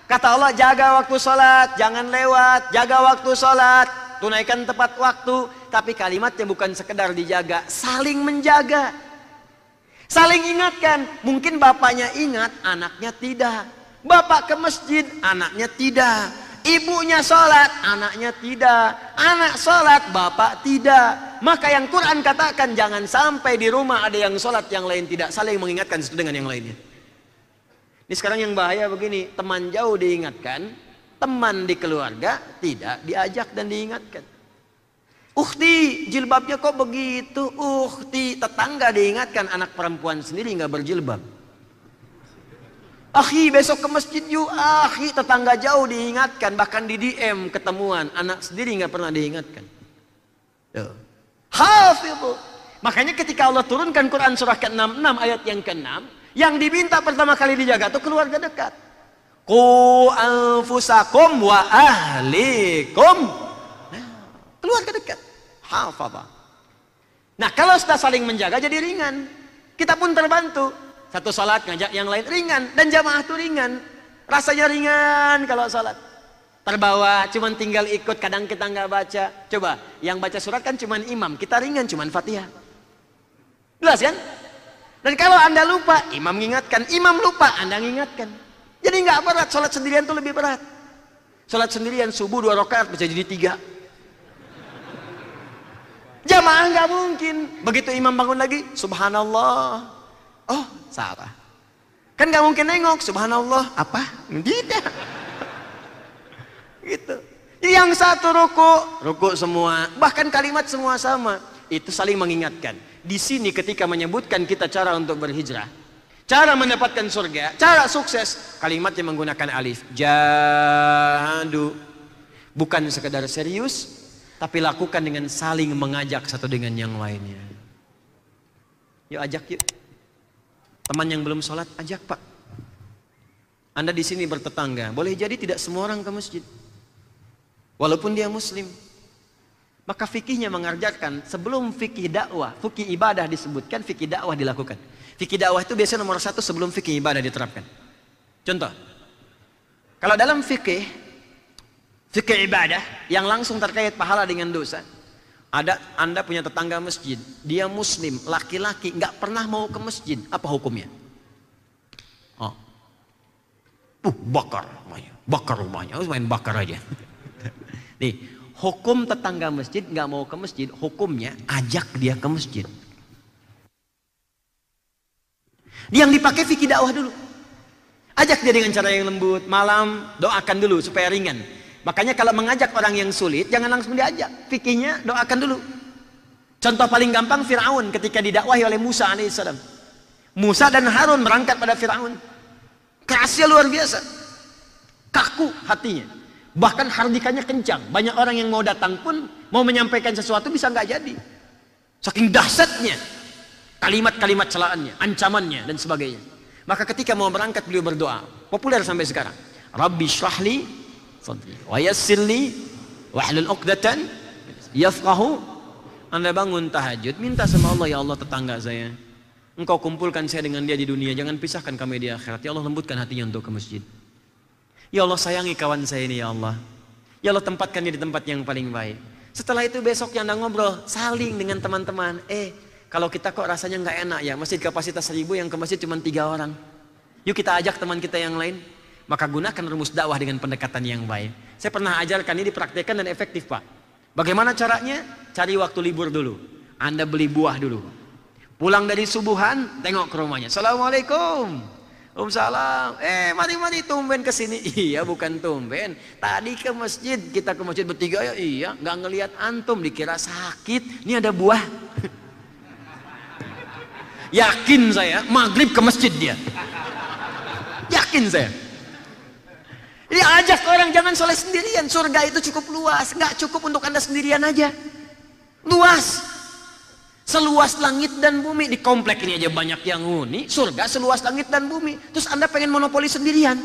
Kata Allah, jaga waktu sholat, jangan lewat, jaga waktu sholat, tunaikan tepat waktu. Tapi kalimatnya bukan sekedar dijaga, saling menjaga, saling ingatkan. Mungkin bapaknya ingat, anaknya tidak. Bapak ke masjid, anaknya tidak. Ibunya sholat, anaknya tidak. Anak sholat, bapak tidak. Maka yang Quran katakan, jangan sampai di rumah ada yang sholat, yang lain tidak. Saling mengingatkan satu dengan yang lainnya. Ini sekarang yang bahaya begini, teman jauh diingatkan, teman di keluarga tidak diajak dan diingatkan. Ukhti, jilbabnya kok begitu? Ukhti, tetangga diingatkan, anak perempuan sendiri nggak berjilbab. Akhi, besok ke masjid yuk. Akhi, tetangga jauh diingatkan, bahkan di DM ketemuan, anak sendiri nggak pernah diingatkan. Hafidhu. Makanya ketika Allah turunkan Quran surah ke-66 ayat yang ke-6, yang diminta pertama kali dijaga itu keluarga dekat. Qu anfusakum wa ahlikum. Nah, keluarga dekat. Hafadha. Nah, kalau sudah saling menjaga jadi ringan. Kita pun terbantu. Satu salat ngajak yang lain ringan, dan jamaah itu ringan. Rasanya ringan kalau salat. Terbawa, cuman tinggal ikut, kadang kita nggak baca. Coba, yang baca surat kan cuman imam, kita ringan cuman Fatihah. Jelas kan? Dan kalau Anda lupa, imam mengingatkan, imam lupa, Anda mengingatkan. Jadi nggak berat, sholat sendirian itu lebih berat. Sholat sendirian subuh 2 rakaat bisa jadi 3. Jamaah nggak mungkin. Begitu imam bangun lagi, subhanallah. Oh, salah. Kan nggak mungkin nengok, subhanallah, apa? Tidak. Gitu. Yang satu ruku semua, bahkan kalimat semua sama. Itu saling mengingatkan. Di sini ketika menyebutkan kita cara untuk berhijrah, cara mendapatkan surga, cara sukses, kalimatnya menggunakan alif. Jahadu. Bukan sekedar serius, tapi lakukan dengan saling mengajak satu dengan yang lainnya. Yuk ajak yuk. Teman yang belum sholat, ajak Pak. Anda di sini bertetangga, boleh jadi tidak semua orang ke masjid. Walaupun dia muslim. Maka fikihnya mengajarkan sebelum fikih dakwah, fikih ibadah disebutkan, fikih dakwah dilakukan. Fikih dakwah itu biasanya nomor 1 sebelum fikih ibadah diterapkan. Contoh, kalau dalam fikih ibadah yang langsung terkait pahala dengan dosa, ada Anda punya tetangga masjid, dia muslim, laki-laki, nggak pernah mau ke masjid, apa hukumnya? Oh, bakar rumahnya, harus main bakar aja. Nih, hukum tetangga masjid nggak mau ke masjid, hukumnya ajak dia ke masjid. Yang dipakai fikih dakwah dulu. Ajak dia dengan cara yang lembut, malam doakan dulu supaya ringan. Makanya kalau mengajak orang yang sulit, jangan langsung diajak. Fikihnya doakan dulu. Contoh paling gampang Fir'aun ketika didakwahi oleh Musa alaihissalam. Musa dan Harun berangkat pada Fir'aun. Kerasnya luar biasa. Kaku hatinya. Bahkan hardikannya kencang. Banyak orang yang mau datang pun, mau menyampaikan sesuatu bisa nggak jadi. Saking dahsyatnya kalimat-kalimat celaannya, ancamannya dan sebagainya. Maka ketika mau berangkat beliau berdoa, populer sampai sekarang. Rabbi syrahli sadri wa yassirli wahlul 'uqdatan yafqahu. Anda bangun tahajud, minta sama Allah, ya Allah tetangga saya, Engkau kumpulkan saya dengan dia di dunia, jangan pisahkan kami di akhirat. Ya Allah, lembutkan hatinya untuk ke masjid. Ya Allah, sayangi kawan saya ini ya Allah. Ya Allah, tempatkan dia di tempat yang paling baik. Setelah itu besoknya Anda ngobrol, saling dengan teman-teman. Kalau kita kok rasanya nggak enak ya, masjid kapasitas 1000 yang ke masjid cuma 3 orang. Yuk kita ajak teman kita yang lain. Maka gunakan rumus dakwah dengan pendekatan yang baik. Saya pernah ajarkan ini, dipraktekkan dan efektif Pak. Bagaimana caranya? Cari waktu libur dulu. Anda beli buah dulu. Pulang dari subuhan, tengok ke rumahnya. Assalamualaikum. Waalaikumsalam. Mari tumben ke sini. Iya, bukan tumben. Tadi ke masjid, kita ke masjid bertiga ya. Iya, nggak ngelihat antum, dikira sakit. Ini ada buah. Yakin saya, maghrib ke masjid dia. Yakin saya. Jadi ajak orang, jangan sholat sendirian. Surga itu cukup luas, nggak cukup untuk Anda sendirian aja. Luas, seluas langit dan bumi. Di komplek ini aja banyak yang huni. Surga seluas langit dan bumi. Terus Anda pengen monopoli sendirian,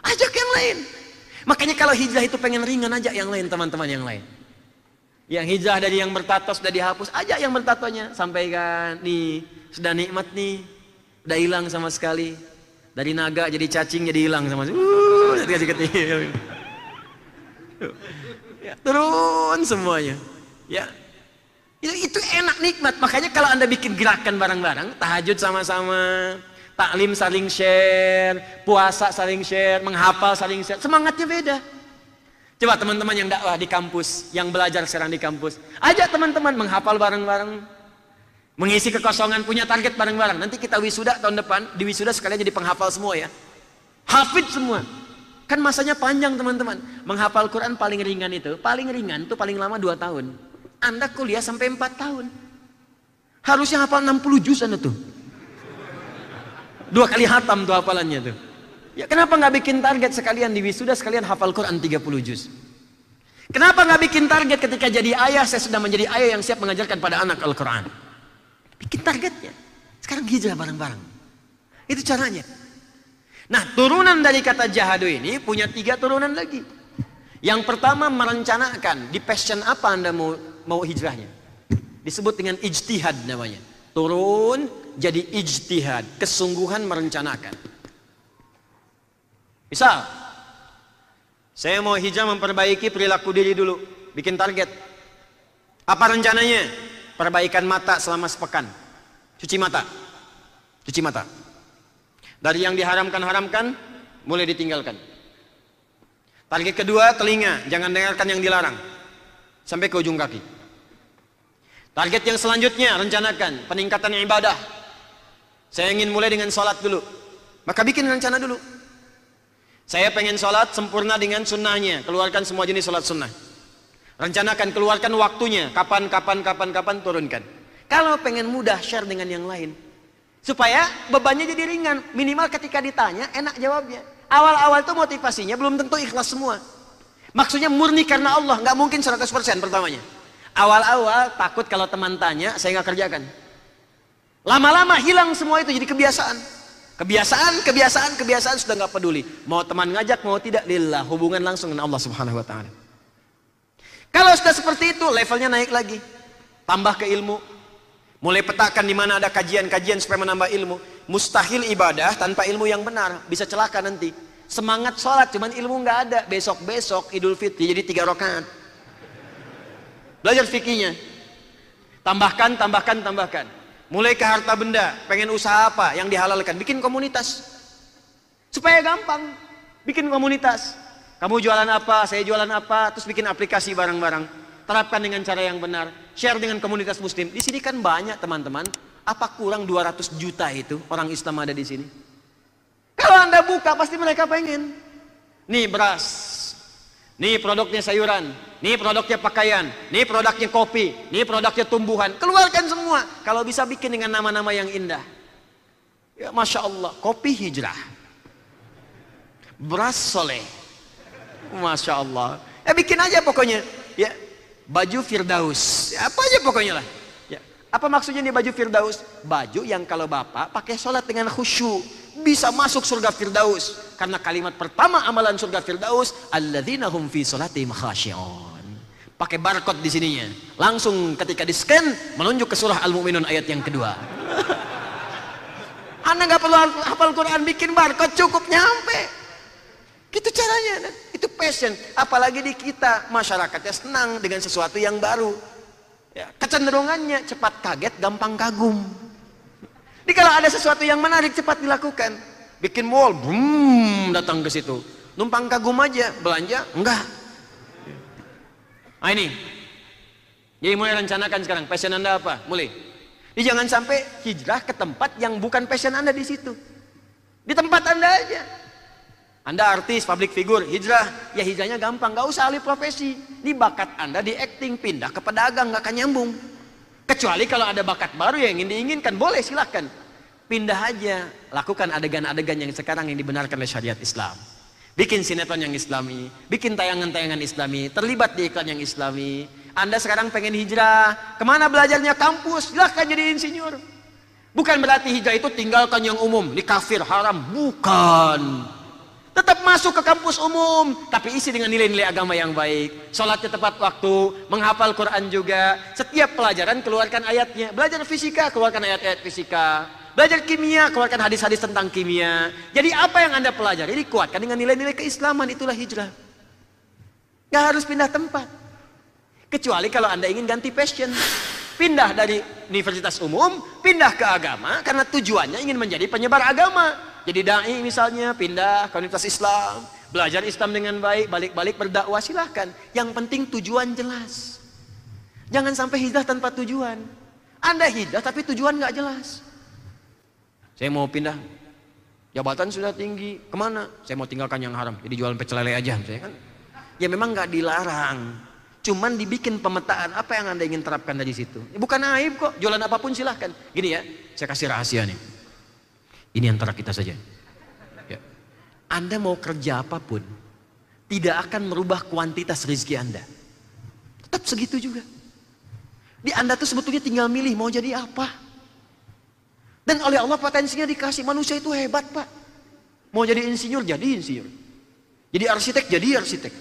ajak yang lain. Makanya kalau hijrah itu pengen ringan, ajak yang lain, teman-teman yang lain. Yang hijrah dari yang bertato sudah dihapus, ajak yang bertatonya. Sampaikan, nih sudah nikmat nih, udah hilang sama sekali. Dari naga jadi cacing jadi hilang sama dikasih kecil. Ya, turun semuanya. Ya. Itu enak nikmat. Makanya kalau Anda bikin gerakan bareng-bareng, tahajud sama-sama, taklim saling share, puasa saling share, menghafal saling share, semangatnya beda. Coba teman-teman yang dakwah di kampus, yang belajar sekarang di kampus, ajak teman-teman menghafal bareng-bareng, mengisi kekosongan, punya target bareng-bareng. Nanti kita wisuda tahun depan, di wisuda sekalian jadi penghafal semua ya. Hafid semua. Kan masanya panjang teman-teman. Menghafal Quran paling ringan itu paling lama 2 tahun. Anda kuliah sampai 4 tahun. Harusnya hafal 60 juz Anda tuh. 2 kali hatam tuh hafalannya tuh. Ya kenapa nggak bikin target sekalian di wisuda sekalian hafal Quran 30 juz? Kenapa nggak bikin target ketika jadi ayah saya sudah menjadi ayah yang siap mengajarkan pada anak Al-Quran? Bikin targetnya. Sekarang hijrah bareng-bareng. Itu caranya. Nah, turunan dari kata jahadu ini punya 3 turunan lagi. Yang pertama merencanakan, di passion apa Anda mau hijrahnya. Disebut dengan ijtihad namanya. Turun jadi ijtihad, kesungguhan merencanakan. Misal, saya mau hijrah memperbaiki perilaku diri dulu, bikin target. Apa rencananya? Perbaikan mata selama sepekan. Cuci mata. Cuci mata. Dari yang diharamkan-haramkan, mulai ditinggalkan. Target kedua, telinga. Jangan dengarkan yang dilarang. Sampai ke ujung kaki. Target yang selanjutnya, rencanakan. Peningkatan ibadah. Saya ingin mulai dengan sholat dulu. Maka bikin rencana dulu. Saya pengen sholat sempurna dengan sunnahnya. Keluarkan semua jenis sholat sunnah. Rencanakan, keluarkan waktunya. Kapan, turunkan. Kalau pengen mudah, share dengan yang lain. Supaya bebannya jadi ringan. Minimal ketika ditanya, enak jawabnya. Awal-awal itu motivasinya belum tentu ikhlas semua. Maksudnya murni karena Allah. Nggak mungkin 100% pertamanya. Awal-awal takut kalau teman tanya, saya nggak kerjakan. Lama-lama hilang semua itu jadi kebiasaan. Kebiasaan sudah nggak peduli. Mau teman ngajak, mau tidak, lillah. Hubungan langsung dengan Allah Subhanahu Wa Taala. Kalau sudah seperti itu, levelnya naik lagi. Tambah ke ilmu. Mulai petakan di mana ada kajian-kajian supaya menambah ilmu. Mustahil ibadah tanpa ilmu yang benar. Bisa celaka nanti. Semangat sholat, cuman ilmu nggak ada. Besok Idul Fitri jadi 3 rakaat. Belajar fikihnya. Tambahkan. Mulai ke harta benda. Pengen usaha apa yang dihalalkan. Bikin komunitas. Supaya gampang. Bikin komunitas. Kamu jualan apa, saya jualan apa. Terus bikin aplikasi bareng-bareng. Terapkan dengan cara yang benar. Share dengan komunitas muslim. Di sini kan banyak teman-teman. Apa kurang 200 juta itu orang Islam ada di sini? Kalau Anda buka pasti mereka pengen. Nih beras. Nih produknya sayuran. Nih produknya pakaian. Nih produknya kopi. Nih produknya tumbuhan. Keluarkan semua. Kalau bisa bikin dengan nama-nama yang indah. Ya Masya Allah. Kopi hijrah. Beras soleh. Masya Allah. Bikin aja pokoknya. Ya. Baju Firdaus, apa aja pokoknya lah. Ya. Apa maksudnya nih baju Firdaus? Baju yang kalau bapak pakai sholat dengan khusyuk bisa masuk surga Firdaus. Karena kalimat pertama amalan surga Firdaus, alladzina hum fi sholatihim khashi'un. Pakai barcode di sininya. Langsung ketika di scan menunjuk ke surah Al-Mu'minun ayat yang kedua. Anda nggak perlu hafal Quran, bikin barcode cukup nyampe. Gitu caranya, itu passion. Apalagi di kita, masyarakatnya senang dengan sesuatu yang baru. Ya, kecenderungannya cepat kaget, gampang kagum. Jadi kalau ada sesuatu yang menarik, cepat dilakukan. Bikin mall, boom, datang ke situ. Numpang kagum aja, belanja, enggak. Nah ini, jadi mulai rencanakan sekarang, passion Anda apa? Mulai. Jadi jangan sampai hijrah ke tempat yang bukan passion Anda di situ. Di tempat Anda aja. Anda artis, public figure, hijrah. Ya hijrahnya gampang, gak usah ahli profesi. Ini bakat Anda di acting, pindah ke pedagang, gak akan nyambung. Kecuali kalau ada bakat baru yang ingin diinginkan, boleh silahkan. Pindah aja, lakukan adegan-adegan yang sekarang yang dibenarkan oleh syariat Islam. Bikin sinetron yang islami, bikin tayangan-tayangan islami, terlibat di iklan yang islami. Anda sekarang pengen hijrah, kemana belajarnya? Kampus, silahkan jadi insinyur. Bukan berarti hijrah itu tinggalkan yang umum, ini kafir, haram, bukan. Tetap masuk ke kampus umum, tapi isi dengan nilai-nilai agama yang baik. Sholatnya tepat waktu, menghafal Quran juga. Setiap pelajaran keluarkan ayatnya. Belajar fisika, keluarkan ayat-ayat fisika. Belajar kimia, keluarkan hadis-hadis tentang kimia. Jadi apa yang Anda pelajari dikuatkan dengan nilai-nilai keislaman, itulah hijrah. Gak harus pindah tempat. Kecuali kalau Anda ingin ganti passion. Pindah dari universitas umum, pindah ke agama, karena tujuannya ingin menjadi penyebar agama. Jadi dai misalnya, pindah ke universitas Islam, belajar Islam dengan baik, balik-balik berdakwah, silahkan. Yang penting tujuan jelas. Jangan sampai hijrah tanpa tujuan. Anda hijrah tapi tujuan gak jelas. Saya mau pindah, jabatan sudah tinggi, kemana? Saya mau tinggalkan yang haram, jadi jualan pecel lele aja. Saya kan, ya memang gak dilarang. Cuman dibikin pemetaan apa yang Anda ingin terapkan dari situ. Bukan aib kok, jualan apapun silahkan. Gini ya, saya kasih rahasia nih. Ini antara kita saja. Ya. Anda mau kerja apapun, tidak akan merubah kuantitas rezeki Anda. Tetap segitu juga. Di Anda tuh sebetulnya tinggal milih mau jadi apa. Dan oleh Allah potensinya dikasih. Manusia itu hebat Pak. Mau jadi insinyur, jadi insinyur. Jadi arsitek, jadi arsitek.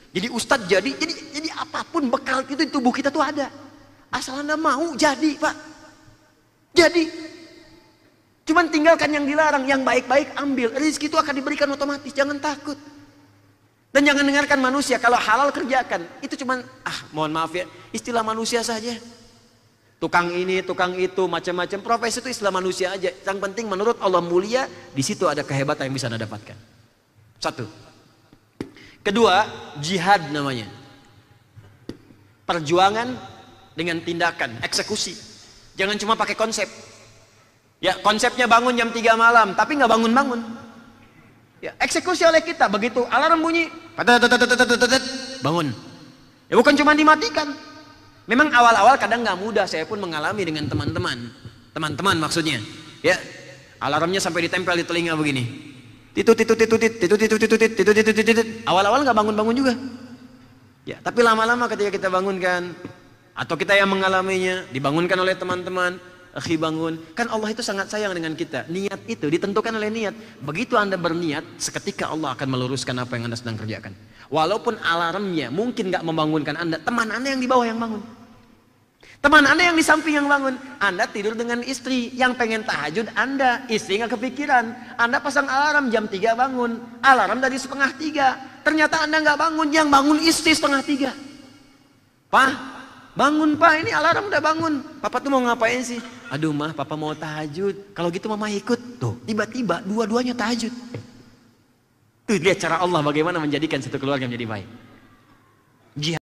Jadi ustadz, jadi apapun bekal itu di tubuh kita tuh ada. Asal Anda mau, jadi Pak. Jadi. Cuman tinggalkan yang dilarang, yang baik-baik ambil. Rezeki itu akan diberikan otomatis, jangan takut. Dan jangan dengarkan manusia, kalau halal kerjakan. Itu cuman, mohon maaf ya, istilah manusia saja. Tukang ini, tukang itu, macam-macam. Profesi itu istilah manusia aja. Yang penting menurut Allah mulia, di situ ada kehebatan yang bisa Anda dapatkan. Satu. Kedua, jihad namanya. Perjuangan dengan tindakan, eksekusi. Jangan cuma pakai konsep. Ya, konsepnya bangun jam 3 malam, tapi nggak bangun-bangun. Ya, eksekusi oleh kita. Begitu alarm bunyi, bangun. Ya bukan cuma dimatikan. Memang awal-awal kadang nggak mudah, saya pun mengalami dengan teman-teman. Teman-teman maksudnya. Ya, alarmnya sampai ditempel di telinga begini. Awal-awal nggak bangun-bangun juga. Ya, tapi lama-lama ketika kita bangunkan, atau kita yang mengalaminya, dibangunkan oleh teman-teman, akhi bangun. Kan Allah itu sangat sayang dengan kita. Niat itu ditentukan oleh niat. Begitu Anda berniat, seketika Allah akan meluruskan apa yang Anda sedang kerjakan. Walaupun alarmnya mungkin nggak membangunkan Anda, teman Anda yang di bawah yang bangun. Teman Anda yang di samping yang bangun. Anda tidur dengan istri yang pengen tahajud, Anda istri nggak kepikiran. Anda pasang alarm jam 3 bangun, alarm dari 2:30. Ternyata Anda nggak bangun, yang bangun istri 2:30. Pak, bangun Pak, ini alarm udah bangun. Papa tuh mau ngapain sih? Aduh mah, Papa mau tahajud. Kalau gitu Mama ikut. Tuh, tiba-tiba dua-duanya tahajud. Tuh lihat cara Allah bagaimana menjadikan satu keluarga menjadi baik. Jihad.